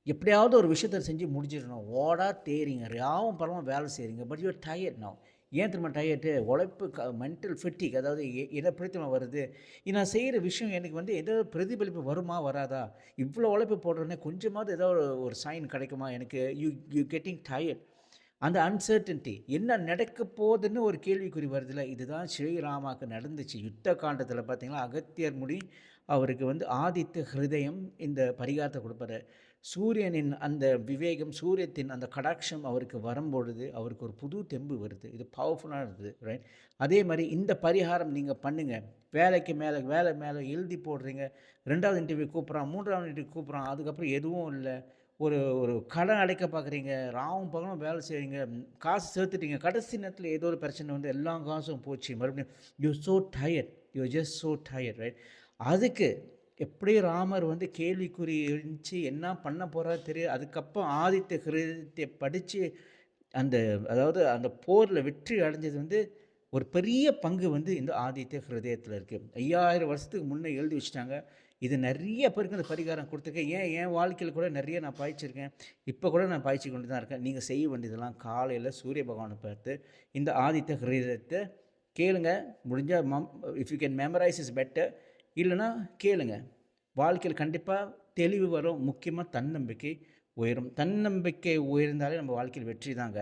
எப்படியாவது ஒரு விஷயத்த செஞ்சு முடிச்சிடணும். ஓடா தேய்றீங்க. ராவும் பகலும் வேலை செய்றீங்க. But you are tired now. ஏன் தெரியுமா டயர்டு? உழைப்பு மென்டல் ஃபெட்டிக், அதாவது எத எப்படி தெரியுமா வருது? நான் செய்ற விஷயம் எனக்கு வந்து ஏதாவது பிரதிபலிப்பு வருமா? வராதா? இவ்வளோ உழைப்பு போடுறேனே, கொஞ்சமாவது ஏதோ ஒரு சைன் கிடைக்குமா எனக்கு? You you getting tired. அந்த அன்சர்டனிட்டி என்ன நடக்க போகுதுன்னு ஒரு கேள்விக்குறி வருதுல்ல. இதுதான் ஸ்ரீராமாவுக்கு நடந்துச்சு. யுத்த காண்டத்தில பார்த்தீங்கன்னா, அகத்தியர் முடி அவருக்கு வந்து ஆதித்த ஹிருதயம் இந்த பரிகாரத்த குடுப்பாரு. சூரியனின் அந்த விவேகம், சூரியத்தின் அந்த கடாட்சம் அவருக்கு வரும்பொழுது, அவருக்கு ஒரு புது தெம்பு வருது. இது பவர்ஃபுல்லா இருக்குது. ரைட். அதே மாரி இந்த பரிகாரம் நீங்க பண்ணுங்க. வேலைக்கு மேல வேலை மேல எழுதி போடுறீங்க. 2வது இன்டர்வியூ கூப்பிடுறான், 3வது இன்டர்வியூ கூப்பிடுறான். அதுக்கப்புறம் எதுவும் இல்ல. ஒரு ஒரு கடன் அடைக்க பார்க்குறீங்க. ராவும் பகலும் வேலை செய்றீங்க. காசு சேர்த்துட்டீங்க. கடைசி நேரத்தில ஏதோ ஒரு பிரச்சனை வந்து எல்லா காசும் போச்சு. மறுபடியும் you are so tired. You are just so tired, right? அதுக்கு எப்படி ராமர் வந்து கேள்விக்குறி இருந்துச்சு, என்ன பண்ண போறாரு தெரியாது. அதுக்கப்புறம் ஆதித்த ஹிருதயத்தை படிச்சு அந்த, அதாவது அந்த போர்ல வெற்றி அடைஞ்சது வந்து ஒரு பெரிய பங்கு வந்து இந்த ஆதித்ய ஹிருதயத்துல இருக்கு. 5000 வருஷத்துக்கு முன்ன எழுதி வச்சுட்டாங்க. இது நெறைய பேருக்கு அந்த பரிகாரம் குடுத்துருக்கேன். என் வாழ்க்கையில கூட நெறைய நான் பாய்ச்சிருக்கேன். இப்ப கூட நான் பாய்ச்சி கொண்டு தான் இருக்கேன். நீங்க செய்ய வேண்டியதெல்லாம் காலையில சூரிய பகவான பார்த்து இந்த ஆதித்ய ஹிருதயத்த கேளுங்க. முடிஞ்சா if you can memorise is better. இல்லன்னா கேளுங்க. வாழ்க்கையில கண்டிப்பா தெளிவு வரும். முக்கியமா தன்னம்பிக்கை உயரும். தன்னம்பிக்கை உயர்ந்தாலே நம்ம வாழ்க்கையில வெற்றி தாங்க.